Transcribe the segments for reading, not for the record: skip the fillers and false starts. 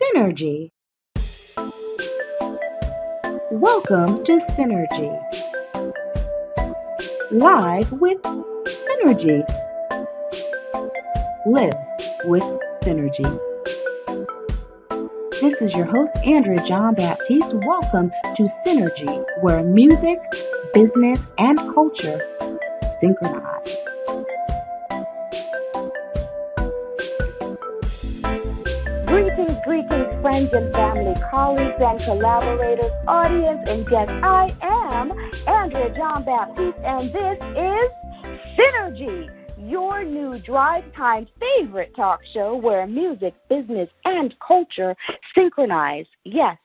Synergy. Welcome to Synergy. Live with Synergy. Live with Synergy. This is your host, Andrea John Baptiste. Welcome to Synergy, where music, business, and culture synchronize. Greetings, friends and family, colleagues and collaborators, audience and guests. I am Andrea John Baptiste, and this is Synergy, your new drive time favorite talk show where music, business, and culture synchronize. Yes,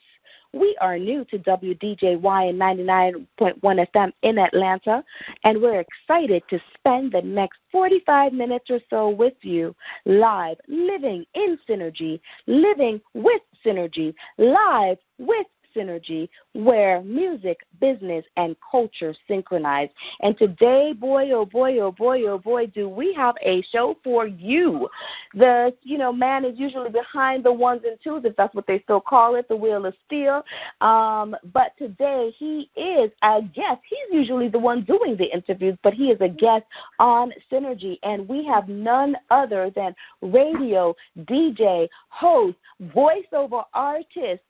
we are new to WDJY and 99.1 FM in Atlanta, and we're excited to spend the next 45 minutes or so with you live, living in Synergy, living with Synergy, live with Synergy, where music, business, and culture synchronize. And today, boy, oh boy, oh boy, oh boy, do we have a show for you. The, man is usually behind the ones and twos, if that's what they still call it, the wheel of steel. But today he is a guest. He's usually the one doing the interviews, but he is a guest on Synergy. And we have none other than radio, DJ, host, voiceover artist,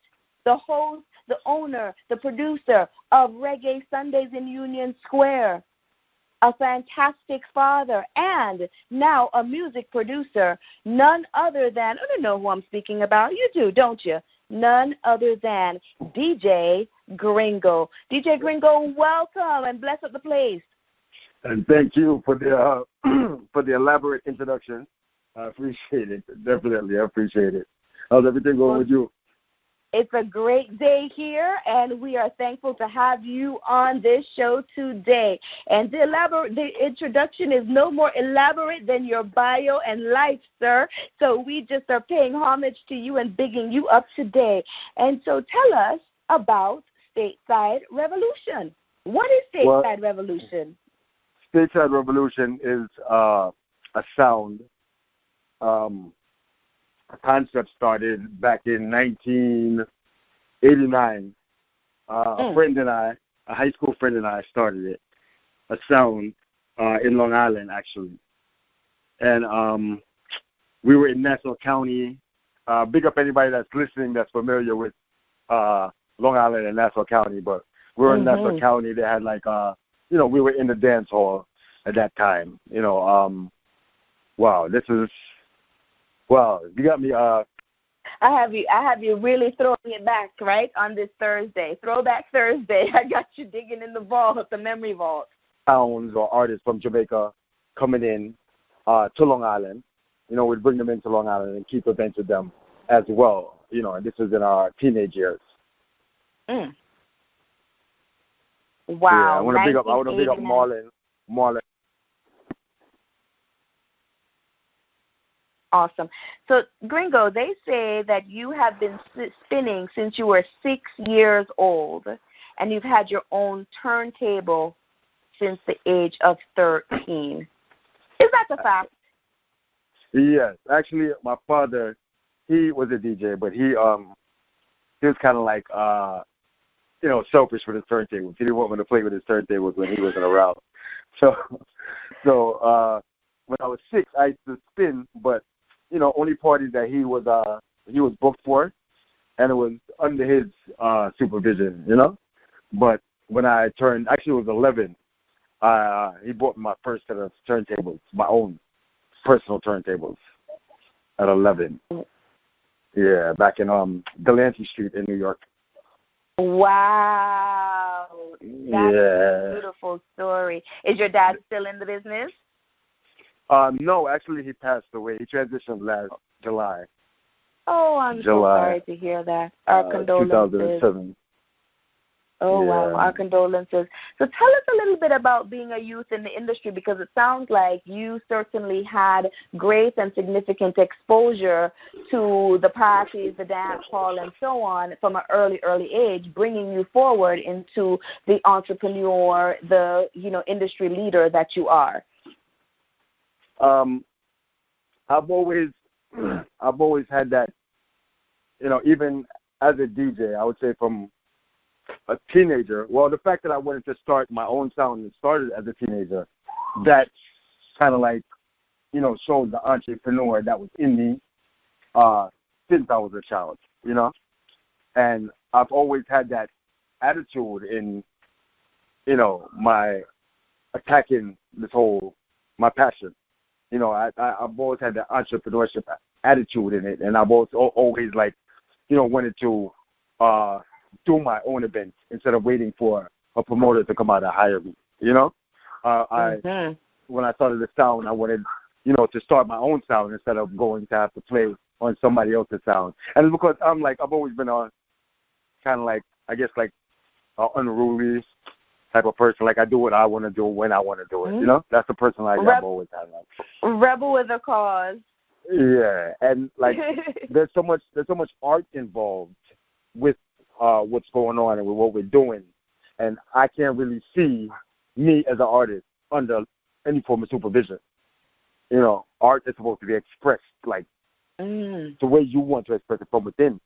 the host, the owner, the producer of Reggae Sundays in Union Square, a fantastic father, and now a music producer, none other than, I don't know who I'm speaking about. You do, don't you? None other than DJ Gringo. DJ Gringo, welcome and bless up the place. And thank you for the for the elaborate introduction. I appreciate it. Definitely, I appreciate it. How's everything going with you? It's a great day here, and we are thankful to have you on this show today. And the introduction is no more elaborate than your bio and life, sir. So we just are paying homage to you and bigging you up today. And so tell us about Stateside Revolution. What is Stateside Revolution? Stateside Revolution is a sound. A concept started back in 1989. A friend and I, a high school friend and I, started it. A sound in Long Island, actually. And we were in Nassau County. Big up anybody that's listening that's familiar with Long Island and Nassau County. But we were in Nassau County. They had we were in the dance hall at that time. Wow, this is. Well, you got me. I have you really throwing it back, right, on this Thursday. Throwback Thursday. I got you digging in the vault, the memory vault. Sounds or artists from Jamaica coming in to Long Island. We'd bring them into Long Island and keep events with them as well. And this was in our teenage years. Wow. Yeah, I want to big up Marlon. Awesome. So, Gringo, they say that you have been spinning since you were 6 years old, and you've had your own turntable since the age of 13. Is that the fact? Yes. Actually, my father, he was a DJ, but he was kind of like, selfish with his turntables. He didn't want me to play with his turntables when he wasn't around. So when I was 6, I used to spin, but only parties that he was booked for, and it was under his supervision, But when I turned, actually it was 11, he bought me my first set of turntables, my own personal turntables at 11. Yeah, back in Delancey Street in New York. Wow. That's a beautiful story. Is your dad still in the business? No, actually, he passed away. He transitioned last July. Oh, I'm so sorry to hear that. Our condolences. 2007. Oh, wow. Our condolences. So tell us a little bit about being a youth in the industry, because it sounds like you certainly had great and significant exposure to the parties, the dance hall, and so on from an early age, bringing you forward into the entrepreneur, the industry leader that you are. I've always had that even as a DJ, I would say from a teenager, well, the fact that I wanted to start my own sound and started as a teenager, that kind of like, showed the entrepreneur that was in me since I was a child, And I've always had that attitude in, my attacking my passion. I've always had the entrepreneurship attitude in it, and I've always like, wanted to do my own events instead of waiting for a promoter to come out and hire me. When I started the sound, I wanted, to start my own sound instead of going to have to play on somebody else's sound. And it's because I've always been a kind of like, I guess like unruly type of person. Like I do what I want to do when I want to do it. That's the person I've always had. Rebel with a cause. Yeah, and like there's so much art involved with what's going on and with what we're doing, and I can't really see me as an artist under any form of supervision. Art is supposed to be expressed like the way you want to express it from within.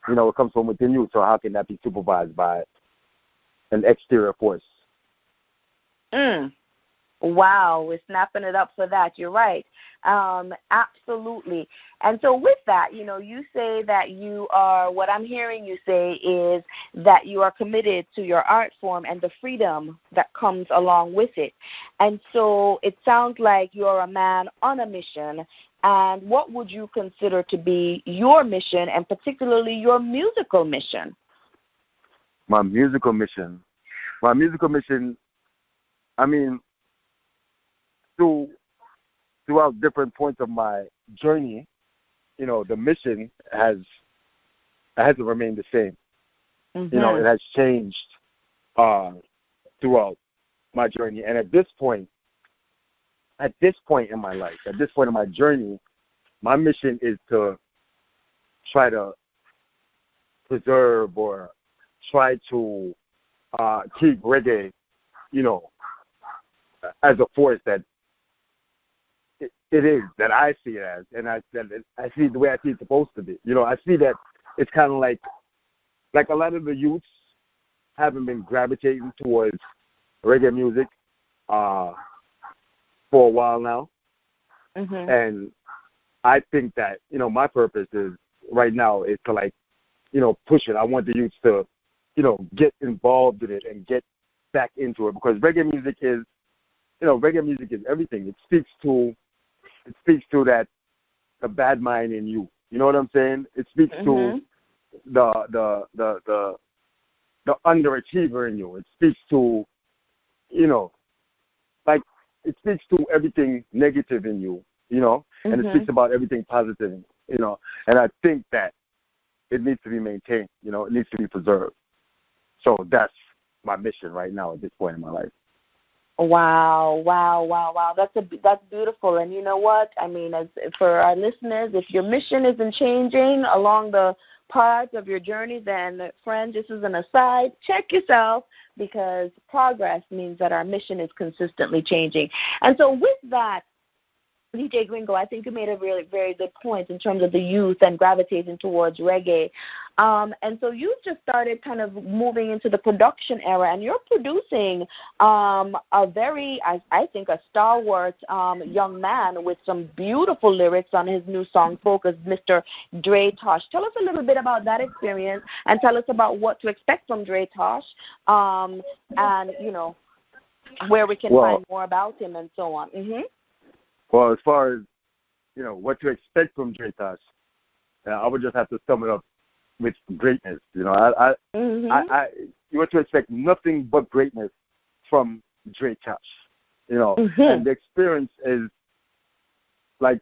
It comes from within you, so how can that be supervised by an exterior force? Wow, we're snapping it up for that. You're right. Absolutely. And so with that, you say that you are, what I'm hearing you say is that you are committed to your art form and the freedom that comes along with it. And so it sounds like you're a man on a mission. And what would you consider to be your mission, and particularly your musical mission? My musical mission, I mean, throughout different points of my journey, the mission hasn't remained the same. It has changed throughout my journey. And at this point in my life, at this point in my journey, my mission is to try to preserve or try to keep reggae, as a force that it is, that I see it as, and I see it the way I see it's supposed to be. I see that it's kind of like a lot of the youths haven't been gravitating towards reggae music for a while now. And I think that, my purpose is right now is to like, push it. I want the youths to, get involved in it and get back into it, because reggae music is everything. It speaks to that, the bad mind in you. You know what I'm saying? It speaks to the underachiever in you. It speaks to, like, it speaks to everything negative in you, and it speaks about everything positive, and I think that it needs to be maintained, it needs to be preserved. So that's my mission right now at this point in my life. Wow. That's beautiful. And you know what? I mean, as for our listeners, if your mission isn't changing along the path of your journey, then, friend, this is an aside. Check yourself, because progress means that our mission is consistently changing. And so with that, DJ Gringo, I think you made a really very good point in terms of the youth and gravitating towards reggae. And so you've just started kind of moving into the production era, and you're producing a very, I think, a stalwart young man with some beautiful lyrics on his new song, Focus, Mr. Dre Tosh. Tell us a little bit about that experience, and tell us about what to expect from Dre Tosh, and, where we can find more about him and so on. Well, as far as, what to expect from Dre Tosh, I would just have to sum it up with greatness. You want to expect nothing but greatness from Dre Tosh. And the experience is, like,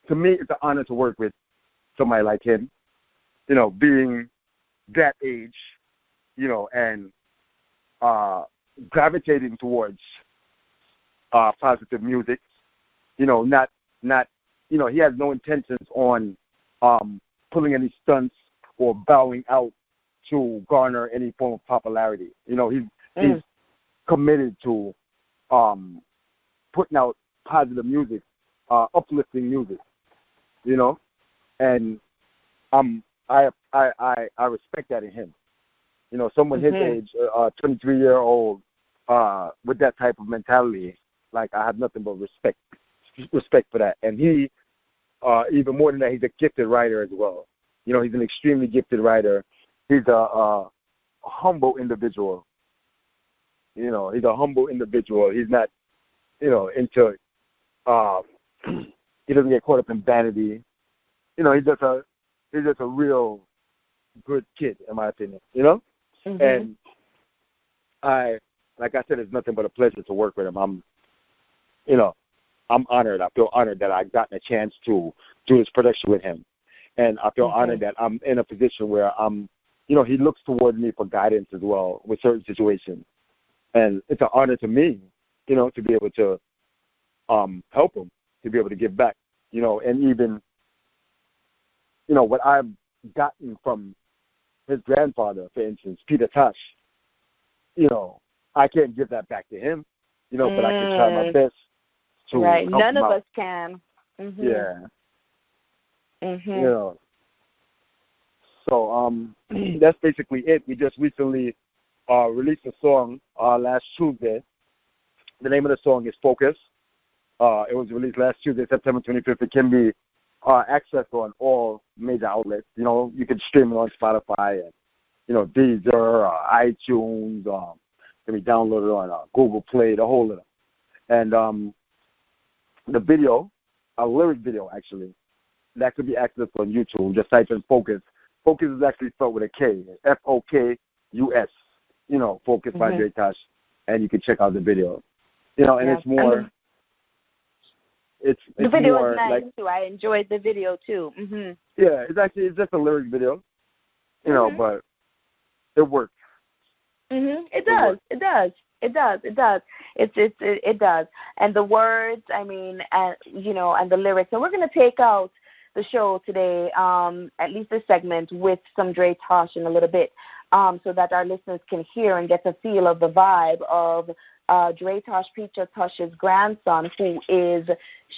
to me, it's an honor to work with somebody like him, being that age, and gravitating towards positive music. Not he has no intentions on pulling any stunts or bowing out to garner any form of popularity. He's committed to putting out positive music, uplifting music, and I'm I respect that in him. You know, someone his age, 23-year-old, with that type of mentality, like, I have nothing but respect for that. And he, even more than that, he's a gifted writer as well. You know, he's an extremely gifted writer. He's a humble individual. You know, he's a humble individual. He's not, you know, into, he doesn't get caught up in vanity. You know, he's just a real good kid, in my opinion, you know? And like I said, it's nothing but a pleasure to work with him. I'm honored. I feel honored that I've gotten a chance to do his production with him. And I feel honored that I'm in a position where you know, he looks toward me for guidance as well with certain situations. And it's an honor to me, you know, to be able to help him, to be able to give back, you know, and even, you know, what I've gotten from his grandfather, for instance, Peter Tosh, you know, I can't give that back to him, you know, but I can try my best to help None him of out. us can. Yeah. You know. So that's basically it. We just recently released a song last Tuesday. The name of the song is Focus. It was released last Tuesday, September 25th. It can be accessed on all major outlets. You know, you can stream it on Spotify and, you know, Deezer, iTunes. Can be downloaded on Google Play, the whole of them. And the video, a lyric video actually, that could be accessed on YouTube. Just type in Focus. Focus is actually spelled with a K, F-O-K-U-S. You know, Focus by Dre Tosh, and you can check out the video. You know, and it's more. It's the video more is nice like, too. I enjoyed the video too. Yeah, it's just a lyric video. You know, but it works. It does. It does. It does. It does. It does. And the words, I mean, and you know, and the lyrics. And we're going to take out the show today, at least this segment, with some Dre Tosh in a little bit, so that our listeners can hear and get a feel of the vibe of Dre Tosh, Peter Tosh's grandson, who is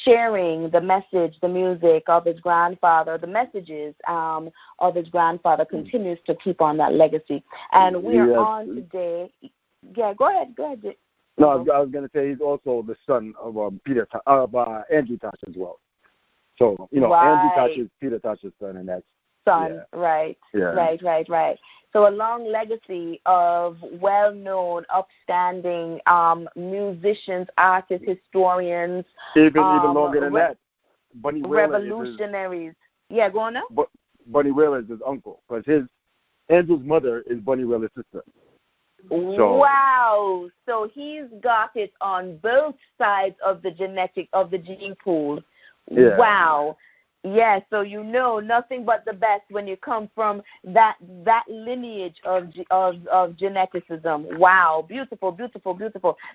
sharing the message, the music of his grandfather, the messages of his grandfather, continues to keep on that legacy. And we are on today. Yeah, go ahead. No, I was going to say he's also the son of Andrew Tosh as well. So, you know, Andrew Tosh is Peter Tosh's son, and that's son, right. So a long legacy of well-known, upstanding musicians, artists, historians. Even longer than that. Bunny Wailer revolutionaries. Go on now. Bunny Wailer is his uncle, because Andrew's mother is Bunny Wailer's sister. So, wow. So he's got it on both sides of the gene pool. Yeah. Wow. Yes, so you know nothing but the best when you come from that lineage of geneticism. Wow, beautiful.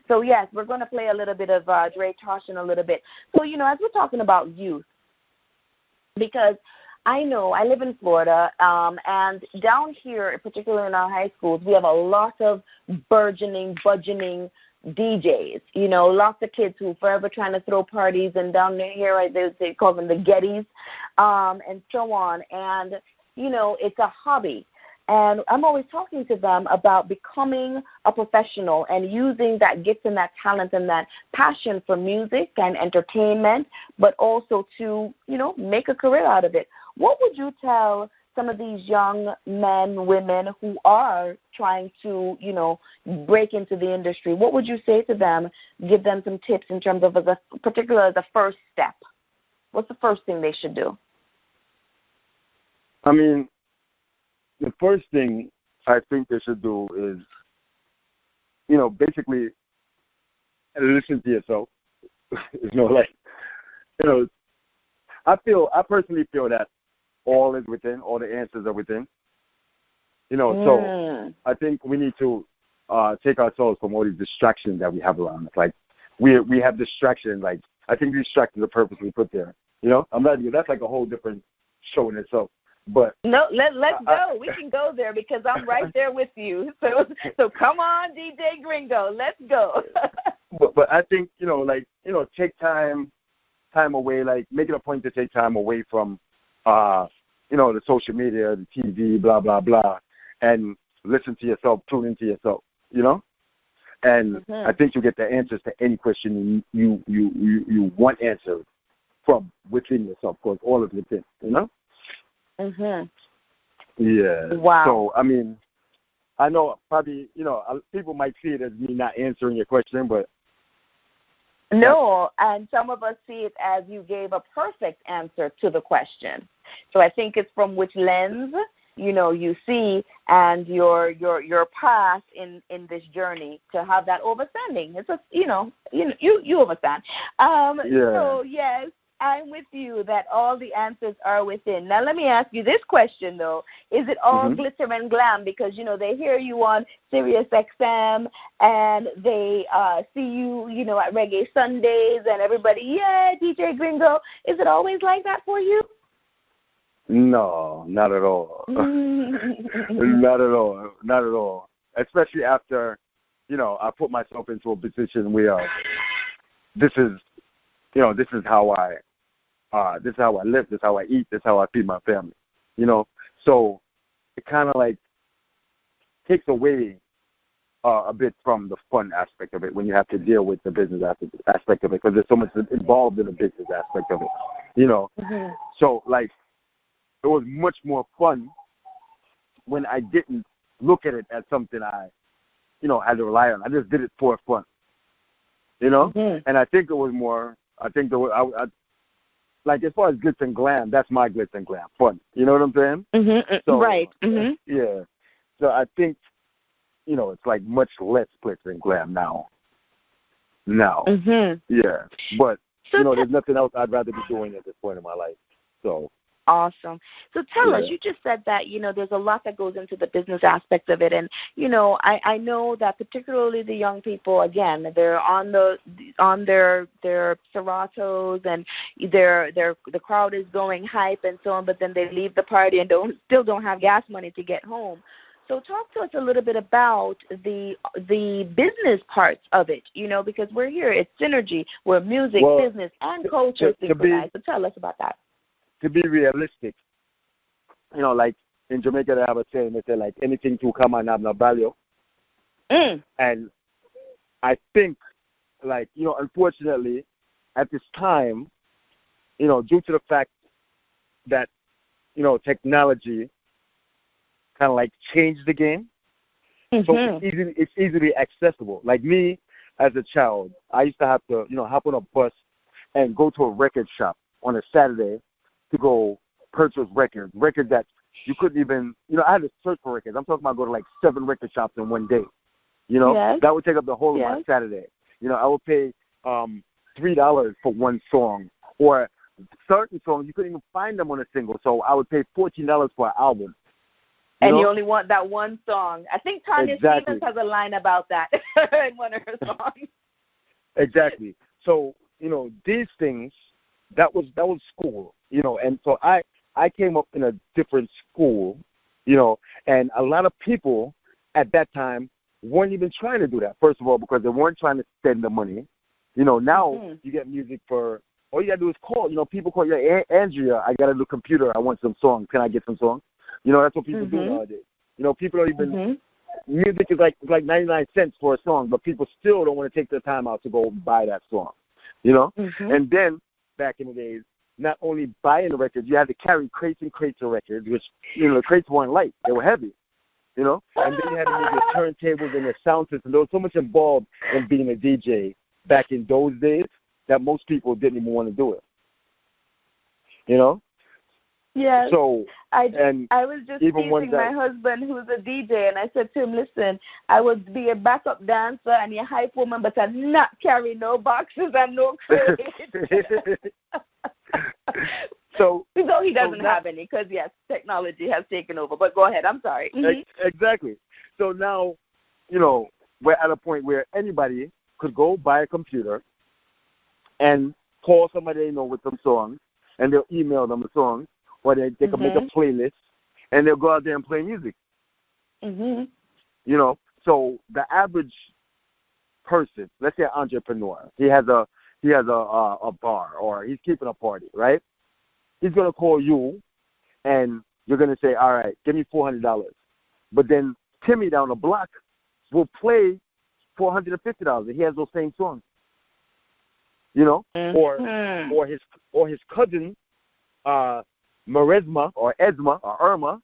So yes, we're going to play a little bit of Dre Tosh in a little bit. So, you know, as we're talking about youth, because I know I live in Florida, and down here, particularly in our high schools, we have a lot of budgeting DJs, you know, lots of kids who forever trying to throw parties, and down here they call them the Gettys, and so on. And, you know, it's a hobby. And I'm always talking to them about becoming a professional and using that gift and that talent and that passion for music and entertainment, but also to, you know, make a career out of it. What would you tell some of these young men, women who are trying to, you know, break into the industry? What would you say to them? Give them some tips in terms of, particularly the first step. What's the first thing they should do? I mean, the first thing I think they should do is, you know, basically listen to yourself. You know, like, you know, I personally feel that all is within, all the answers are within. You know, so I think we need to take ourselves from all these distractions that we have around us. Like, we have distractions. Like, I think distractions are purposely put there. You know, that's like a whole different show in itself. But no, let's go. We can go there because I'm right there with you. So come on, DJ Gringo, let's go. but I think, you know, like, you know, take time away. Like, make it a point to take time away from the social media, the TV, blah, blah, blah, and listen to yourself, tune into yourself, And I think you get the answers to any question you want answered from within yourself, because all of within, Yeah. Wow. So, I mean, I know probably, people might see it as me not answering your question, but. No, and some of us see it as you gave a perfect answer to the question. So I think it's from which lens, you see, and your path in this journey to have that understanding. It's a, you understand. So, yes, I'm with you that all the answers are within. Now, let me ask you this question, though. Is it all glitter and glam? Because, they hear you on Sirius XM and they see you, at Reggae Sundays and everybody, yeah, DJ Gringo. Is it always like that for you? No, not at all. Not at all. Not at all. Especially after, I put myself into a position where this is how I live, this is how I eat, this is how I feed my family, So it kind of like takes away a bit from the fun aspect of it when you have to deal with the business aspect of it, because there's so much involved in the business aspect of it, So like it was much more fun when I didn't look at it as something I, had to rely on. I just did it for fun, And I think it was more. I think like as far as glitz and glam, that's my glitz and glam, fun. You know what I'm saying? So, right. Yeah. So I think, it's like much less glitz and glam now. Yeah. But there's nothing else I'd rather be doing at this point in my life. So. Awesome. So tell us, you just said that, there's a lot that goes into the business aspect of it. And, I know that particularly the young people, again, they're on their Seratos and the crowd is going hype and so on, but then they leave the party and still don't have gas money to get home. So talk to us a little bit about the business parts of it, because we're here. It's synergy. We're music, business, and culture synchronized. So tell us about that. To be realistic, like in Jamaica they have a saying, they say like anything to come and have no value. And I think like, unfortunately at this time, due to the fact that, technology kind of like changed the game. So it's easily accessible. Like me as a child, I used to have to, hop on a bus and go to a record shop on a Saturday to go purchase records that you couldn't even, I had to search for records. I'm talking about go to like 7 record shops in one day. That would take up the whole of my Saturday. I would pay $3 for one song, or certain songs you couldn't even find them on a single. So I would pay $14 for an album. And you only want that one song. I think Tanya Stevens has a line about that in one of her songs. Exactly. So these things. That was school, and so I came up in a different school, and a lot of people at that time weren't even trying to do that, first of all, because they weren't trying to spend the money. Now you get music for, all you got to do is call. People call you, hey, Andrea, I got a new computer, I want some songs, can I get some songs? That's what people do nowadays. People don't even, music is like 99 cents for a song, but people still don't want to take the time out to go buy that song, And then, back in the days, not only buying the records, you had to carry crates and crates of records, which, the crates weren't light. They were heavy, And then you had to move your turntables and your sound system. There was so much involved in being a DJ back in those days that most people didn't even want to do it, Yes. So, I was just teasing my husband, who's a DJ, and I said to him, listen, I would be a backup dancer and a hype woman, but I'm not carrying no boxes and no crates. So he doesn't have any, because, yes, technology has taken over. But go ahead. I'm sorry. Exactly. So now, we're at a point where anybody could go buy a computer and call somebody they know with some songs, and they'll email them a song. Or they can make a playlist, and they'll go out there and play music. So the average person, let's say an entrepreneur, he has a bar, or he's keeping a party, right? He's gonna call you and you're going to say, all right, give me $400. But then Timmy down the block will play $450, and he has those same songs. You know, or his cousin, Maresma or Esma or Irma,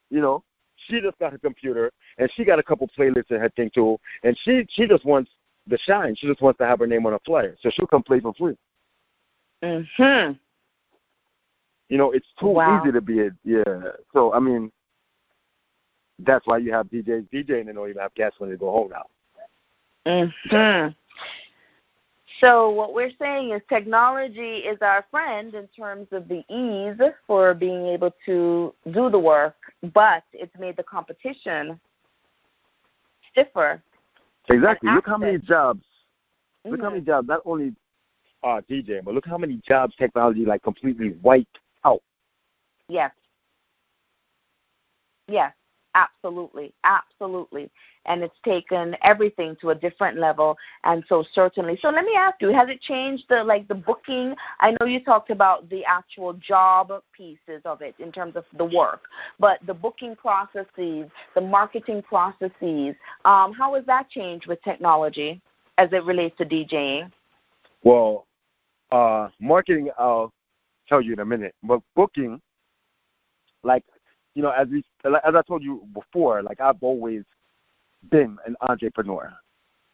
you know, she just got her computer and she got a couple playlists in her thing too, and she just wants the shine. She just wants to have her name on a flyer, so she'll come play for free. Mhm. You know, it's too easy to be So I mean, that's why you have DJs DJing and don't even have gas when they go home now. Mhm. So what we're saying is technology is our friend in terms of the ease for being able to do the work, but it's made the competition stiffer. Exactly. Look how many jobs. Look how many jobs. Not only DJing, but look how many jobs technology like completely wiped out. Yes. Yes. Absolutely. Absolutely. And it's taken everything to a different level, and so certainly. So let me ask you, has it changed the booking? I know you talked about the actual job pieces of it in terms of the work, but the booking processes, the marketing processes, how has that changed with technology as it relates to DJing? Well, marketing, I'll tell you in a minute, but booking, like, you know, as I told you before, like I've always been an entrepreneur.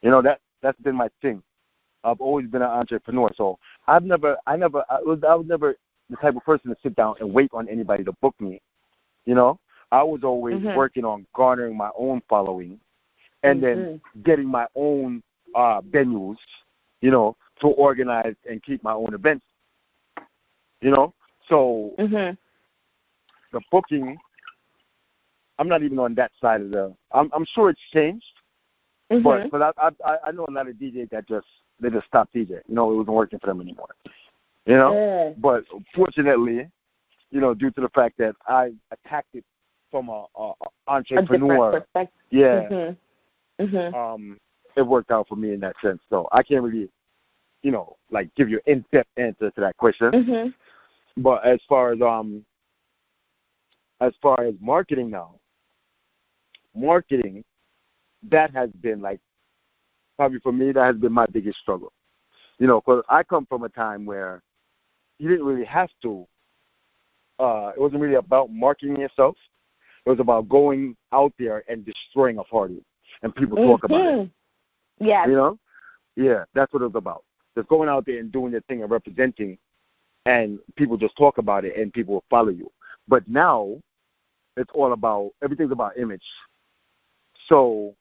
You know, that's been my thing. I've always been an entrepreneur. So I was never the type of person to sit down and wait on anybody to book me. You know, I was always working on garnering my own following and then getting my own venues, you know, to organize and keep my own events. You know, so the booking, I'm not even on that side of the. I'm sure it's changed, but I know a lot of DJs that just stopped DJing. You know, it wasn't working for them anymore. You know, but fortunately, you know, due to the fact that I attacked it from a entrepreneur, it worked out for me in that sense. So I can't really, you know, like give you an in-depth answer to that question. But as far as marketing now. Marketing, that has been like, probably for me, that has been my biggest struggle. You know, because I come from a time where you didn't really have to, it wasn't really about marketing yourself. It was about going out there and destroying a party, and people talk about it. Yeah. You know? Yeah, that's what it was about. Just going out there and doing your thing and representing, and people just talk about it, and people will follow you. But now, it's all about, everything's about image. So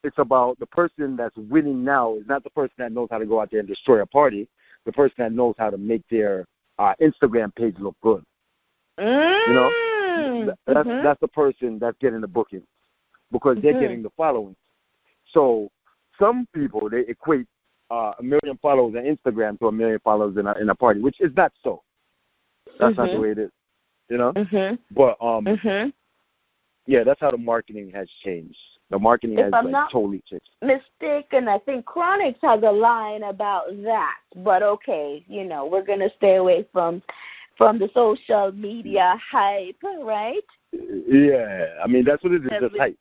it's about the person that's winning now is not the person that knows how to go out there and destroy a party. The person that knows how to make their Instagram page look good. You know, that's the person that's getting the bookings because they're getting the following. So some people, they equate 1 million followers on Instagram to 1 million followers in a party, which is not so. That's not the way it is. You know, but yeah, that's how the marketing has changed. The marketing has totally changed. Mistaken, I think Chronix has a line about that. But okay, you know, we're gonna stay away from the social media hype, right? Yeah, I mean that's what it is. It's just hype.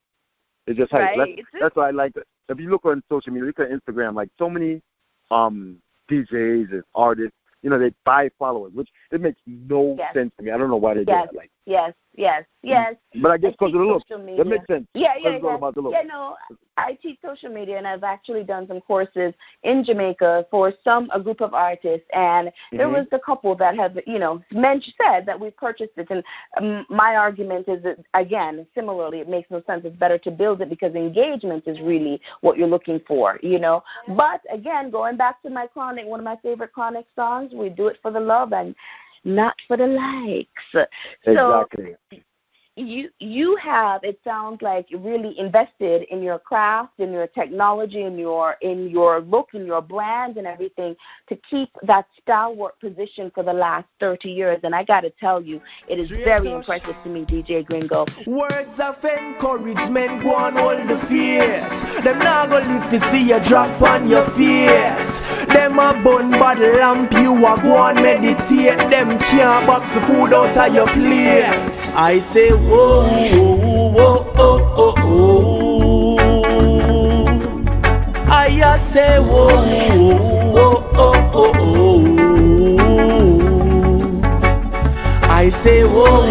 It's just hype. Right. That's why I like it. If you look on social media, look at Instagram, like so many DJs and artists. You know, they buy followers, which it makes no sense to me. I don't know why they do that. Like, yes. But I guess because of the look. That makes sense. Yeah. About the look. Yeah, no, I teach social media, and I've actually done some courses in Jamaica for a group of artists, and there was a couple that have, you know, said that we purchased it, and my argument is that, again, similarly, it makes no sense. It's better to build it because engagement is really what you're looking for, you know. But, again, going back to my Chronic, one of my favorite Chronic songs, we do it for the love and not for the likes. Exactly. So, you have, it sounds like, really invested in your craft, in your technology, in your look, in your brand and everything to keep that stalwart position for the last 30 years. And I got to tell you, it is very impressive to me, DJ Gringo. Words of encouragement, go on hold the faith. Them not gonna live to see you drop on your face. Them a bun bottle lamp, you a go and meditate. Them can't box the food out of your plate. I say whoa, whoa, whoa, oh, oh, oh. I say whoa, whoa, oh, oh, oh. I say whoa,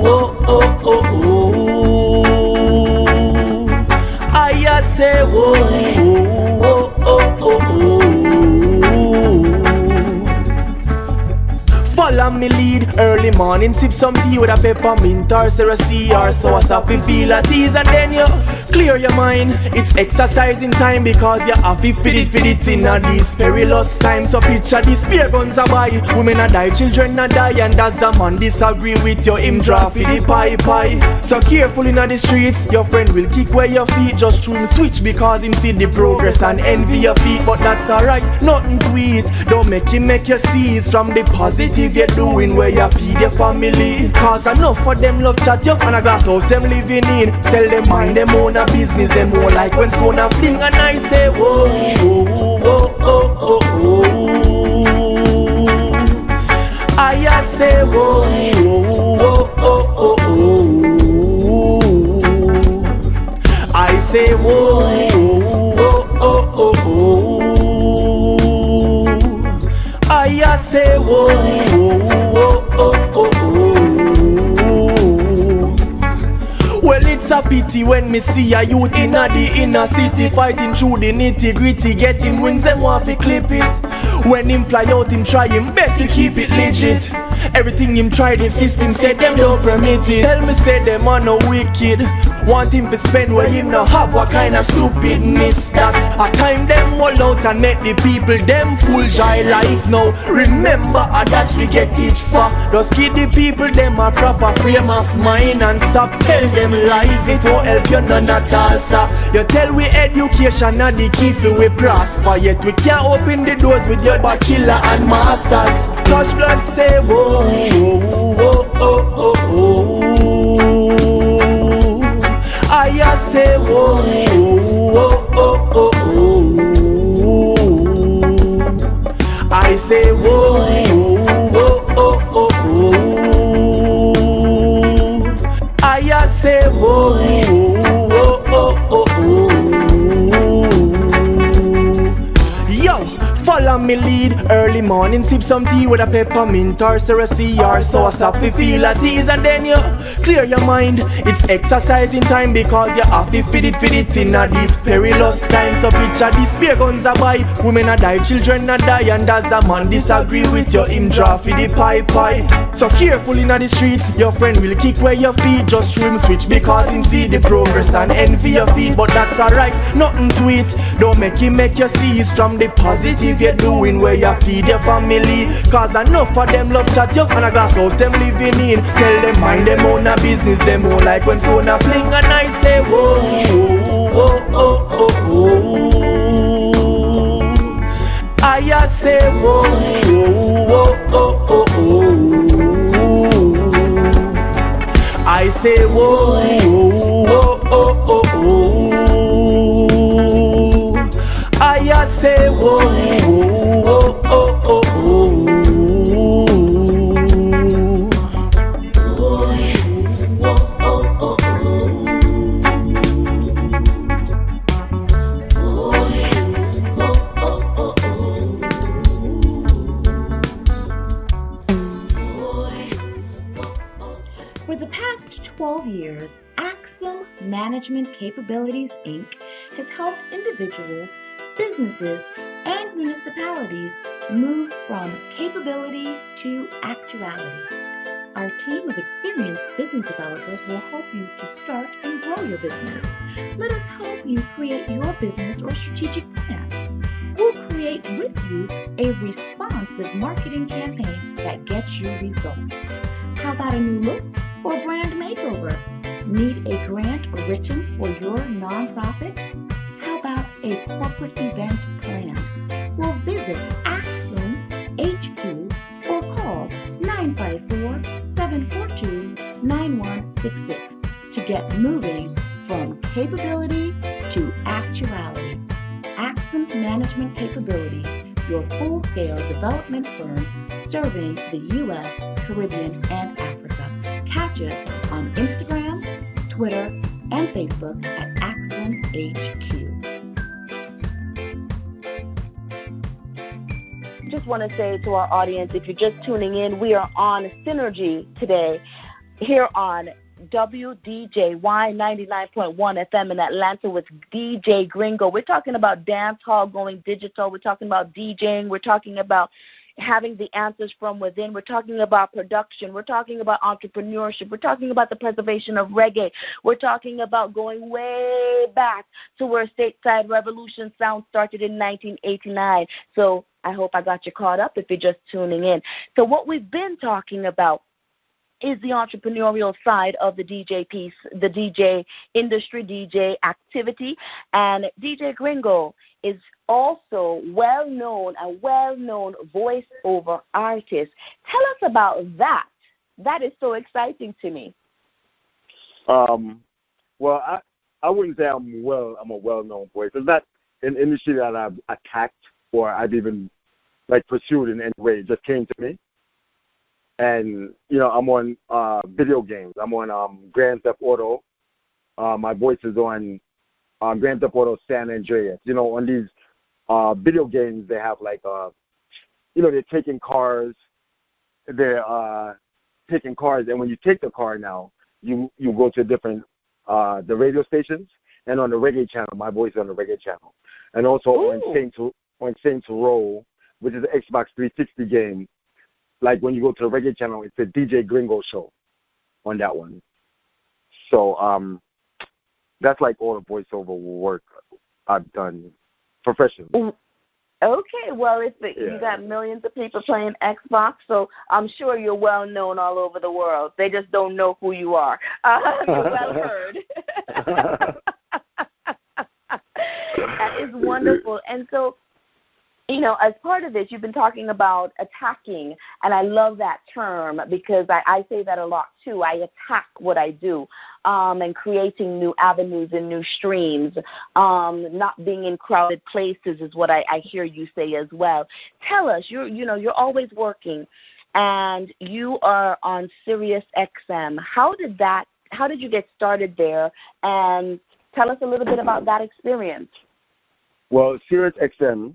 whoa, oh, oh, oh. I say whoa, whoa, oh, oh, oh. Follow me lead, early morning, sip some tea with a peppermint or cerasee or so as a feel a tease, and then you clear your mind. It's exercising time because you have to fit it in a these perilous times. So picture this, beer guns a buy, women a die, children a die, and as a man disagree with you, him draw for the pie. So careful in the streets, your friend will kick where your feet, just through him switch because him see the progress and envy your feet. But that's alright, nothing to it, don't make him make you seize from the positive you're doing where you feed your family. Cause enough for them love chat you and a glass house them living in. Tell them mind them own a business, them more like when stone a fling. And I say whoa, whoa, whoa, oh, oh, oh. I say whoa, whoa, oh, oh, oh. I say whoa, whoa, oh, oh, oh. I say whoa, whoa, oh, oh, oh. Well, it's a pity when me see a youth in the inner city fighting through the nitty gritty, getting wings them want to clip it. When him fly out, him try him best to keep it legit. Everything him try, the system said them don't permit it. Tell me say them are no wicked, want him to spend where him no have. What kind of stupidness that? A time them all out and make the people them full joy life now. Remember that we get it for. Just give the people them a proper frame of mind and stop tell them lies. It won't help you none at all, sir. You tell we education and the key for we prosper, yet we can't open the doors with your bachelor and masters. Touch blood say whoa, whoa, whoa, oh, oh, oh. I say whoa, whoa, oh, oh, oh. I say whoa, whoa, oh, oh, oh. I say whoa, whoa, oh, oh, oh. Yo, follow me lead, early morning, sip some tea with a peppermint or cerasee or sauce up to feel a tease, and then you clear your mind. It's exercising time because you have to fit it in a these perilous times. So picture this, beer guns a buy, women a die, children a die, and as a man disagree with you, him draw for the pie. So careful in the streets, your friend will kick where your feet, just through him switch because him see the progress and envy your feet. But that's alright, nothing to it, don't make him make you seize from the positive you're doing where you feed your family. Cause enough of them love chat you and a glass house them living in. Tell them mind them own a business, them more like when stone a fling. And I say whoa, whoa, oh, oh, oh. I say whoa, whoa, oh, oh, oh. I say whoa, whoa, oh, oh, oh. I say whoa, whoa, oh, oh, oh. For the past 12 years, Axum Management Capabilities, Inc. has helped individuals, businesses, and municipalities move from capability to actuality. Our team of experienced business developers will help you to start and grow your business. Let us help you create your business or strategic plan. We'll create with you a responsive marketing campaign that gets you results. How about a new look, or brand makeover? Need a grant written for your nonprofit? How about a corporate event plan? Well, visit Axon HQ or call 954-742-9166 to get moving from capability to actuality. Axon Management Capabilities, your full-scale development firm serving the U.S., Caribbean, and Africa. Catch us on Instagram, Twitter, and Facebook at Axon HQ. Just want to say to our audience, if you're just tuning in, we are on Synergy today here on WDJY 99.1 FM in Atlanta with DJ Gringo. We're talking about dance hall going digital. We're talking about DJing. We're talking about having the answers from within. We're talking about production. We're talking about entrepreneurship. We're talking about the preservation of reggae. We're talking about going way back to where Stateside Revolution sound started in 1989. So I hope I got you caught up if you're just tuning in. So what we've been talking about is the entrepreneurial side of the DJ piece, the DJ industry, DJ activity. And DJ Gringo is also a well-known voiceover artist. Tell us about that. That is so exciting to me. Well, I wouldn't say I'm a well-known voice. It's not an industry that I've attacked or I've even pursued in any way. It just came to me. And, I'm on video games. I'm on Grand Theft Auto. My voice is on Grand Theft Auto San Andreas. On these video games, they have they're taking cars. They're taking cars. And when you take the car now, you go to different, the radio stations. And on the reggae channel, my voice is on the reggae channel. And also on Saints Row, which is an Xbox 360 game. When you go to the reggae channel, it's a DJ Gringo show on that one. So that's all the voiceover work I've done professionally. Okay, well, you got millions of people playing Xbox, so I'm sure you're well known all over the world. They just don't know who you are. You're well heard. That is wonderful. And so, as part of this, you've been talking about attacking, and I love that term because I say that a lot too. I attack what I do, and creating new avenues and new streams, not being in crowded places is what I hear you say as well. Tell us, you're always working, and you are on Sirius XM. How did you get started there? And tell us a little bit about that experience. Well, Sirius XM,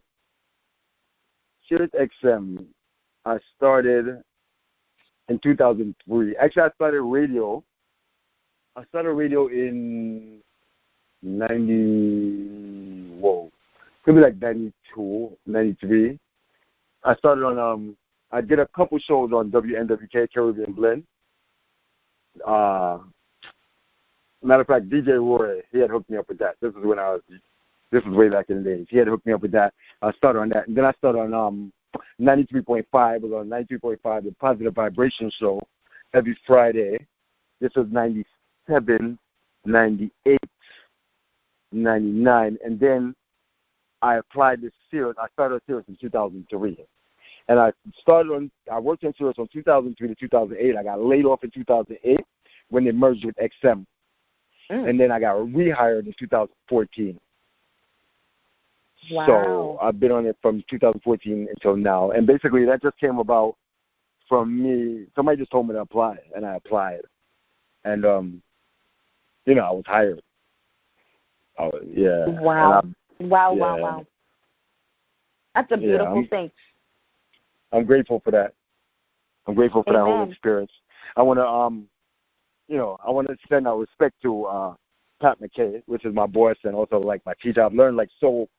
I started in 2003. Actually, I started radio in 92, 93. I started on, I did a couple shows on WNWK, Caribbean Blend. Matter of fact, DJ Roy, he had hooked me up with that. This was way back in the days. He had hooked me up with that. I started on that. And then I started on 93.5. It was on 93.5, the Positive Vibration Show, every Friday. This was 97, 98, 99. And then I applied to Sirius. I started on Sirius in 2003. And I worked on Sirius from 2003 to 2008. I got laid off in 2008 when they merged with XM. And then I got rehired in 2014. Wow. So I've been on it from 2014 until now. And basically that just came about from me. Somebody just told me to apply, and I applied. And, I was hired. Yeah. Wow. Wow. That's a beautiful thing. I'm grateful for that. I'm grateful for that whole experience. I want to, I want to send our respect to Pat McKay, which is my boss and also my teacher. I've learned so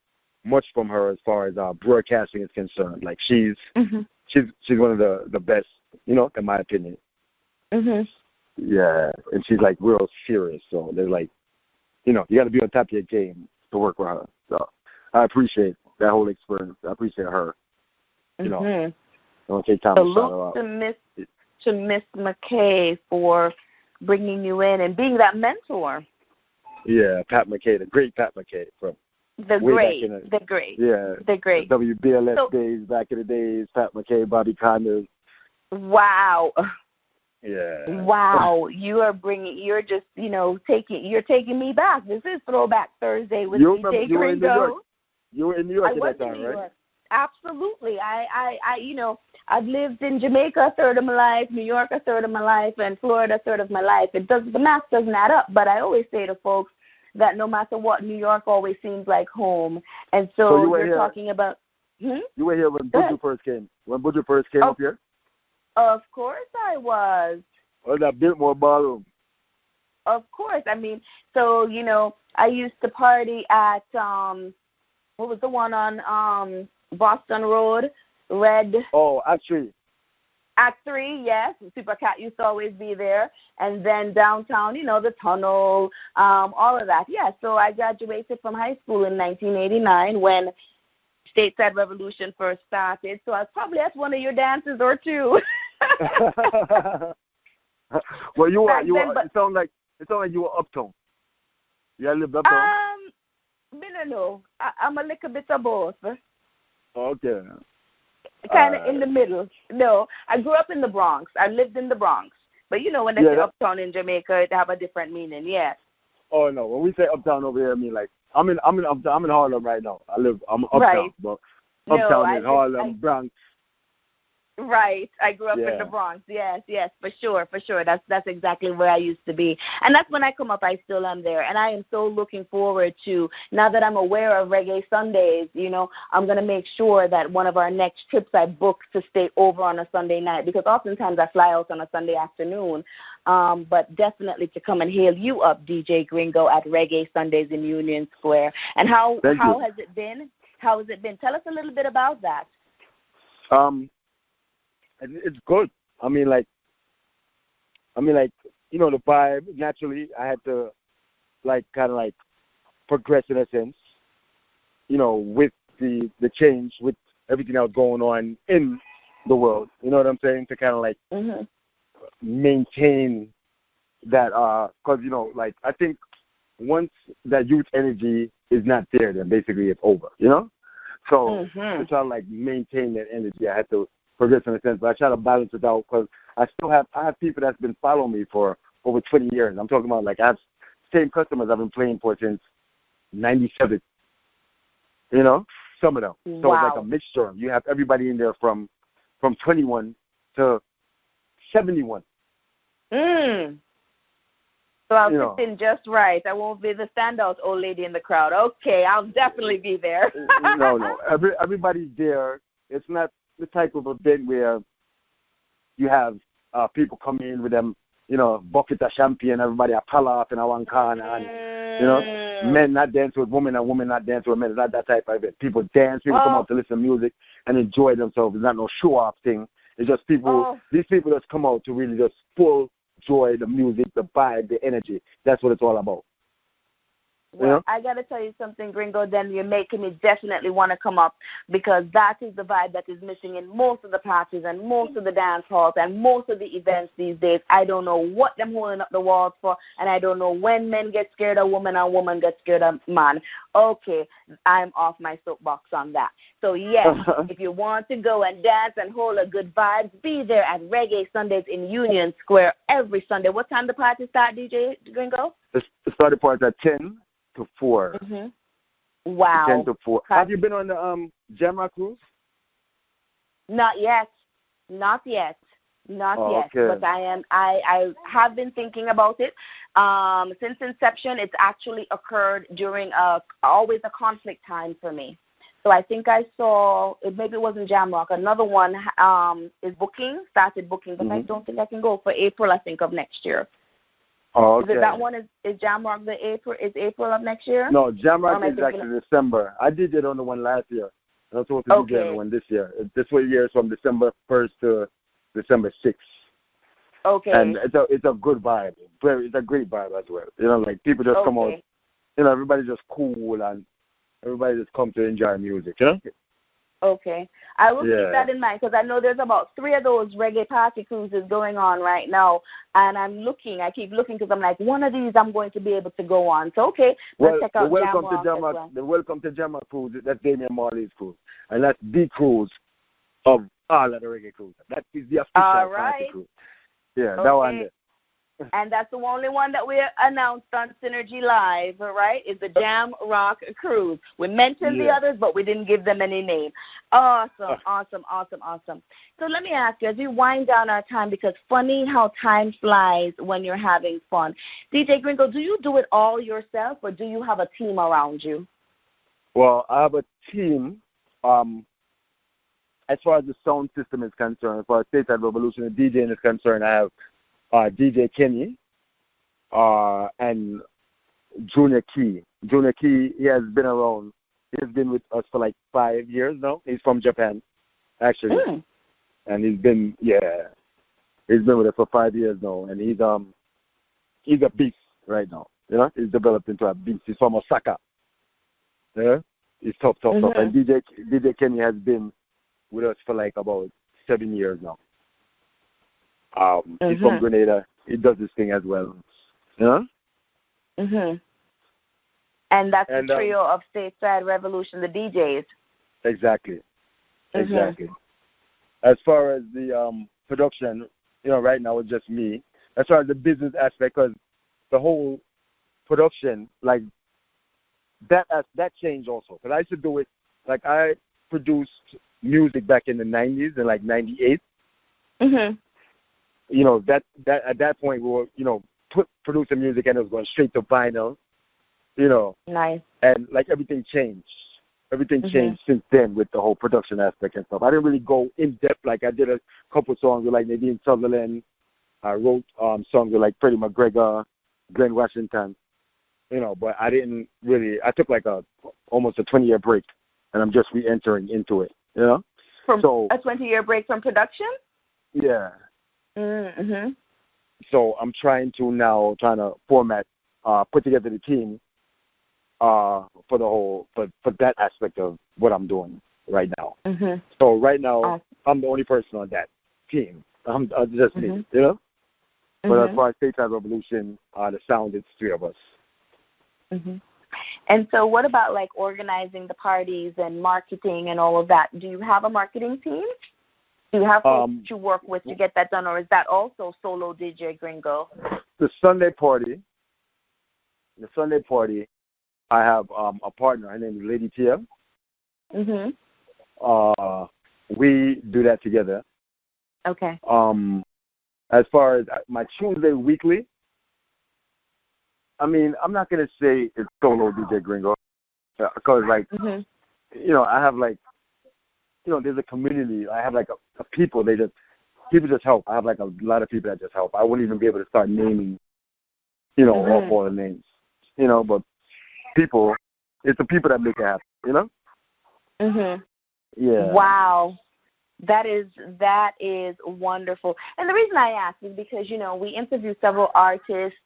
much from her as far as broadcasting is concerned. She's one of the best, in my opinion. Yeah, and she's real serious. So they're you got to be on top of your game to work with her. So I appreciate that whole experience. I appreciate her. I want to take time to shout her out. To Miss McKay for bringing you in and being that mentor. Yeah, Pat McKay, the great Pat McKay from the great. Yeah, the great. WBLS days, back in the days, Pat McKay, Bobby Condon. Wow. Yeah. Wow, you're just, taking me back. This is Throwback Thursday with DJ Gringo. You were in New York at that time, right? Absolutely. I've lived in Jamaica a third of my life, New York a third of my life, and Florida a third of my life. The math doesn't add up, but I always say to folks that no matter what, New York always seems like home. And so you're talking about. You were here when Buju first came. When Buju first came up here. Of course I was. Well, that Biltmore Ballroom. Of course. I mean, so, I used to party at, what was the one on Boston Road? Red. Oh, Act 3. Act 3, yes. Supercat used to always be there. And then downtown, the tunnel, all of that. Yeah, so I graduated from high school in 1989 when Stateside Revolution first started. So I was probably at one of your dances or two. Well, it sounded like you were uptown. You lived uptown? No. I'm a little bit of both. Okay. Kind of in the middle. No, I grew up in the Bronx. I lived in the Bronx. But when they say uptown in Jamaica, it have a different meaning. Yes. Oh no, when we say uptown over here, I mean like I'm in Harlem right now. I'm uptown, right. But uptown is Harlem, Bronx. Right. I grew up in the Bronx. Yes, for sure. That's exactly where I used to be. And that's when I come up, I still am there. And I am so looking forward to, now that I'm aware of Reggae Sundays, I'm going to make sure that one of our next trips I book to stay over on a Sunday night, because oftentimes I fly out on a Sunday afternoon. But definitely to come and hail you up, DJ Gringo, at Reggae Sundays in Union Square. And how has it been? How has it been? Tell us a little bit about that. It's good. I mean, like, the vibe, naturally, I had to, kind of progress in a sense, with the change, with everything that was going on in the world, you know what I'm saying, to kind of, maintain that, because, I think once that youth energy is not there, then basically it's over, So to try to, maintain that energy, I had to progress in a sense, but I try to balance it out because I have people that's been following me for over 20 years. I'm talking about I have same customers I've been playing for since '97. Some of them. So it's like a mixture. You have everybody in there from 21 to 71. So I'll fit in just right. I won't be the standout old lady in the crowd. Okay, I'll definitely be there. No. Everybody's there. It's not the type of event where you have people come in with them, bucket of champagne, everybody a pal off in a one corner, and men not dance with women and women not dance with men. It's not that type of event. People dance, people come out to listen to music and enjoy themselves. It's not no show off thing. It's just people. These people just come out to really just full joy the music, the vibe, the energy. That's what it's all about. Well, I got to tell you something, Gringo, then you're making me definitely want to come up, because that is the vibe that is missing in most of the parties and most of the dance halls and most of the events these days. I don't know what them holding up the walls for, and I don't know when men get scared of woman and woman get scared of man. Okay, I'm off my soapbox on that. So, yes, if you want to go and dance and hold a good vibe, be there at Reggae Sundays in Union Square every Sunday. What time the party start, DJ Gringo? The starting part at 10 to 4. Wow. 10 to 4. Have you been on the Jamrock cruise? Not yet. Okay. But I have been thinking about it. Since inception, it's actually occurred during always a conflict time for me. So I think I saw, maybe it wasn't Jamrock, another one started booking, but I don't think I can go for April, I think, of next year. Oh, okay. Is that one, is Jamrock April of next year? No, Jamrock is actually December. I did it on the one last year. I was supposed to do the one this year. This year is from December 1st to December 6th. Okay. And it's a good vibe. It's a great vibe as well. People just come out. Everybody's just cool and everybody just come to enjoy music, Okay. I will keep that in mind because I know there's about 3 of those reggae party cruises going on right now, and I keep looking because I'm like, one of these I'm going to be able to go on. So, okay, let's check out Jamrock as well. The Welcome to Jamrock cruise, that's Damian Marley's cruise, and that's the cruise of all of the reggae cruises. That is the official party cruise. Yeah, that one there. And that's the only one that we announced on Synergy Live, right, is the Jamrock Cruise. We mentioned the others, but we didn't give them any name. Awesome. So let me ask you, as we wind down our time, because funny how time flies when you're having fun. DJ Gringo, do you do it all yourself, or do you have a team around you? Well, I have a team. As far as the sound system is concerned, as far as Stateside Revolution and DJing is concerned, I have DJ Kenny and Junior Key. Junior Key, he has been around. He has been with us for like 5 years now. He's from Japan, actually. And he's been with us for 5 years now. And he's a beast right now. You know, he's developed into a beast. He's from Osaka. Yeah, he's tough. And DJ Kenny has been with us for like about 7 years now. He's from Grenada. He does this thing as well. Yeah? And that's the trio of Stateside Revolution, the DJs. Exactly. As far as the production, right now it's just me. As far as the business aspect, because the whole production, like, that changed also. Because I used to do it, like, I produced music back in the 90s, in like 98. That at that point we were, producing music and it was going straight to vinyl, Nice. And like everything changed. Everything changed since then with the whole production aspect and stuff. I didn't really go in depth. Like I did a couple songs with like Nadine Sutherland. I wrote songs with like Freddie McGregor, Glenn Washington, but I didn't really. I took like almost a 20-year break, and I'm just re-entering into it. From a 20-year break from production. Yeah. So I'm trying to format, put together the team for the whole for that aspect of what I'm doing right now. So right now I'm the only person on that team. I'm just me, But as far as Stateside Revolution, the sound, it's 3 of us. And so what about like organizing the parties and marketing and all of that? Do you have a marketing team? Do you have folks to work with to get that done, or is that also solo DJ Gringo? The Sunday party, I have a partner. Her name is Lady Tia. We do that together. Okay. As far as my Tuesday weekly, I mean, I'm not going to say it's solo DJ Gringo, because, like, I have, like, there's a community. I have, like, a people. People just help. I have, like, a lot of people that just help. I wouldn't even be able to start naming, all the names, but people, it's the people that make it happen, Yeah. Wow. That is wonderful. And the reason I ask is because, we interview several artists,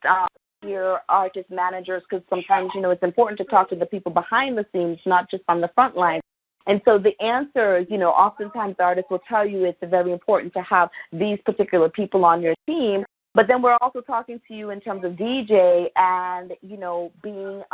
artist managers, because sometimes, it's important to talk to the people behind the scenes, not just on the front line. And so the answer, oftentimes artists will tell you it's very important to have these particular people on your team. But then we're also talking to you in terms of DJ and, being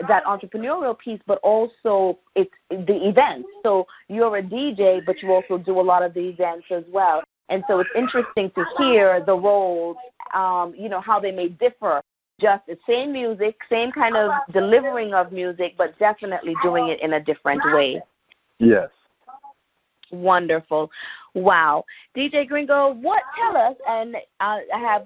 that entrepreneurial piece, but also it's the events. So you're a DJ, but you also do a lot of the events as well. And so it's interesting to hear the roles, how they may differ. Just the same music, same kind of delivering of music, but definitely doing it in a different way. Yes. Wonderful. Wow. DJ Gringo, tell us, and I have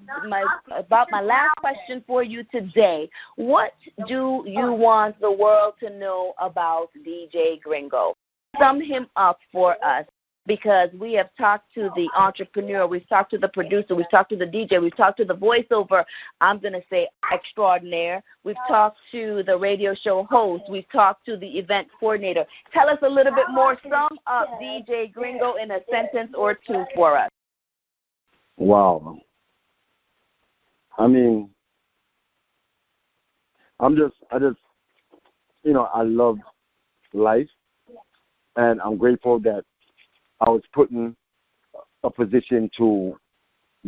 about my last question for you today. What do you want the world to know about DJ Gringo? Sum him up for us, because we have talked to the entrepreneur, we've talked to the producer, we've talked to the DJ, we've talked to the voiceover, I'm going to say extraordinaire. We've talked to the radio show host. We've talked to the event coordinator. Tell us a little bit more. Sum up DJ Gringo in a sentence or 2 for us. Wow. I mean, I love life. And I'm grateful that I was put in a position to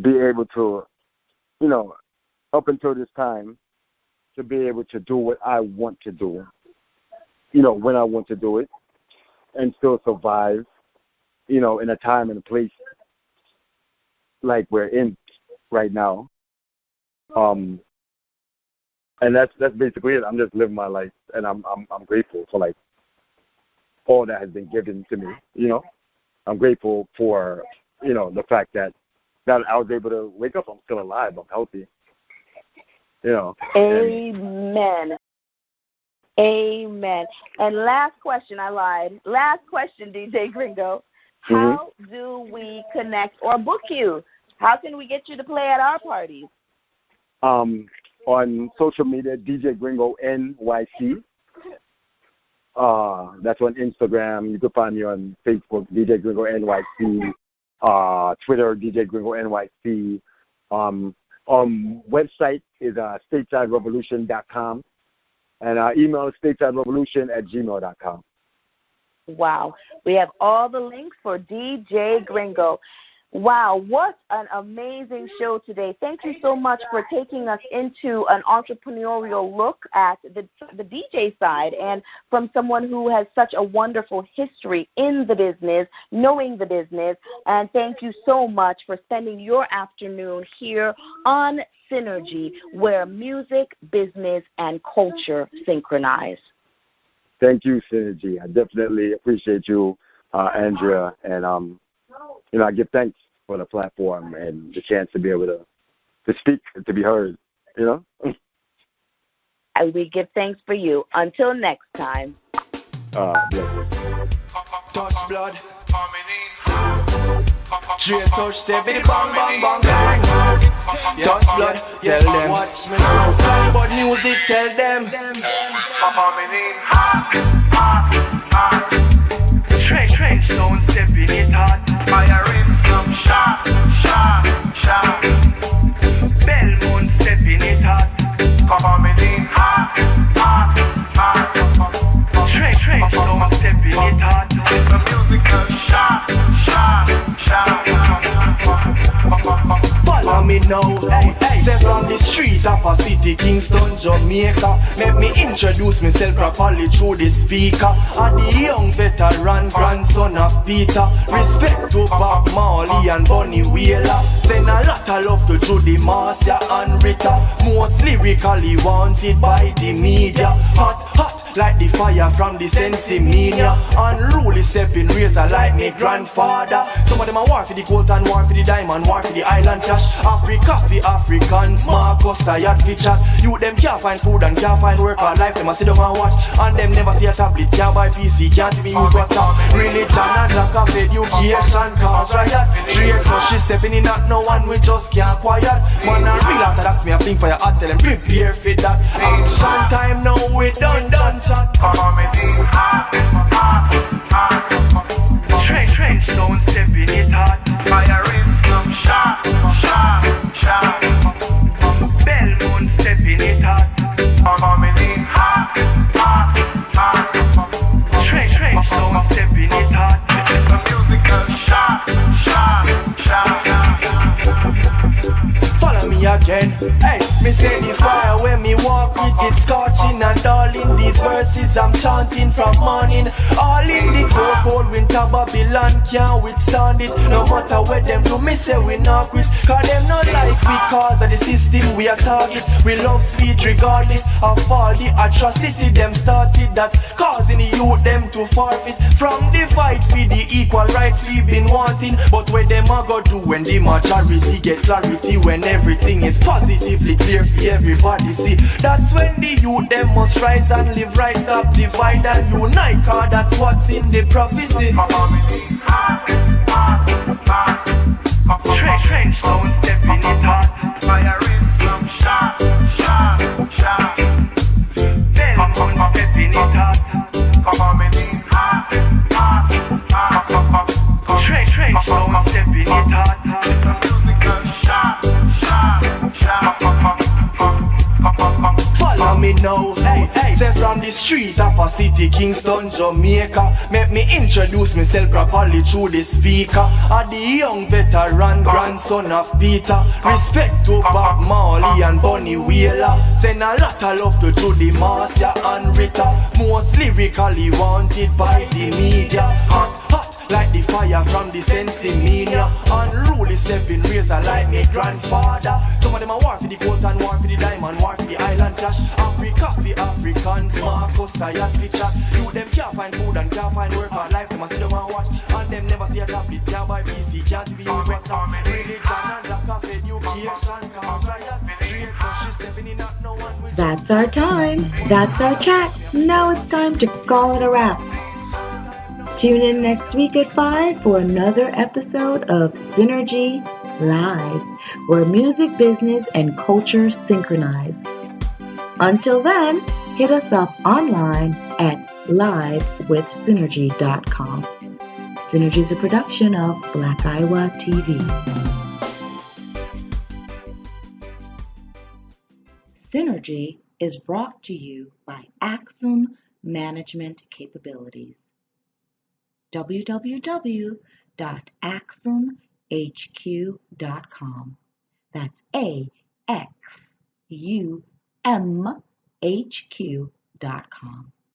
be able to, up until this time, to be able to do what I want to do, when I want to do it, and still survive, in a time and a place like we're in right now. And that's basically it. I'm just living my life, and I'm grateful for like all that has been given to me. I'm grateful for the fact that I was able to wake up. I'm still alive. I'm healthy. Amen. Amen. And last question, I lied. Last question, DJ Gringo. How do we connect or book you? How can we get you to play at our parties? On social media, DJ Gringo NYC. That's on Instagram. You can find me on Facebook, DJ Gringo NYC. Twitter, DJ Gringo NYC. Website is statesiderevolution.com. And our email is statesiderevolution@gmail.com. Wow. We have all the links for DJ Gringo. Wow, what an amazing show today. Thank you so much for taking us into an entrepreneurial look at the DJ side, and from someone who has such a wonderful history in the business, knowing the business. And thank you so much for spending your afternoon here on Synergy, where music, business, and culture synchronize. Thank you, Synergy. I definitely appreciate you, Andrea, and I give thanks for the platform and the chance to be able to speak and to be heard, And we give thanks for you. Until next time. Touch blood. Straight touch, say bang bang bang bang. Touch blood, tell them. Watch me now. Talk about music, tell them. Train sound stepping it hard. Firing some shot. Belmont stepping it hard. Coming in hot. Train sound stepping it hard. It's a musical shot. Follow me now, hey. Say from the street of a city, Kingston, Jamaica. Make me introduce myself properly through the speaker. I'm the young veteran, grandson of Peter. Respect to Bob Marley and Bunny Wheeler. Send a lot of love to Judy Marcia and Rita. Most lyrically wanted by the media. Hot like the fire from the Sensimania. Unruly stepping razor like me grandfather. Some of them are war for the gold and war for the diamond, war for the island cash. Africa for Africans, Marcus tired for chat. You them can't find food and can't find work or life. Them a sit down and watch, and them never see a tablet, can't buy PC, can't even use WhatsApp. Religion and lack of education cause riot. Straight crush is stepping in at no one, we just can't quiet. Man a real after that, me a think for your heart, tell them prepare for that. Action time now, we done chat. Coming in hot. Train sound stepping it hard. Firing some shot. Belmont stepping it hard. Coming in hot. Train sound stepping it hard. It's a musical shot. Follow me again, hey. Me say the fire when me walk with it scorching, and all in these verses I'm chanting from morning. All in the cold winter Babylon can't withstand it. No matter what them do, me say we not quit. Cause them not like we cause of the system we are target. We love sweet regardless of all the atrocity them started. That's causing the youth them to forfeit from the fight for the equal rights we've been wanting. But what them a go do when the majority get clarity, when everything is positively clear for everybody see? That's when the youth them must rise and live right, stop divide and unite, cause that's what's in the prophecy. Train sound stepping it hard. Firing some shot. Belmont stepping it hard. Coming in hot. Train sound stepping it hard. It's a musical shot. Follow me now, hey. Say from the street of a city, Kingston, Jamaica. Make me introduce myself properly through the speaker. I'm the young veteran, grandson of Peter. Respect to Bob Marley and Bunny Wheeler. Send a lot of love to Judy Marcia and Rita. Most lyrically wanted by the media. Hot, hot like the fire from the Sensimania. Unruly stepping razor like me grandfather. Some of them are war for the gold and war for the diamond, war for the island cash. Africa for Africans, Marcus tired picture. You them can't find food and can't find work for life. Them a sit down and watch, and them never see a tablet, can't buy PC, can't be used WhatsApp. Religion and lack of education, cause riot, trade, she's stepping in at no one with. That's our time. That's our chat. Now it's time to call it a wrap. Tune in next week at 5 for another episode of Synergy Live, where music, business, and culture synchronize. Until then, hit us up online at livewithsynergy.com. Synergy is a production of Black Iowa TV. Synergy is brought to you by Axum Management Capabilities. www.axumhq.com. That's AXUMHQ.com.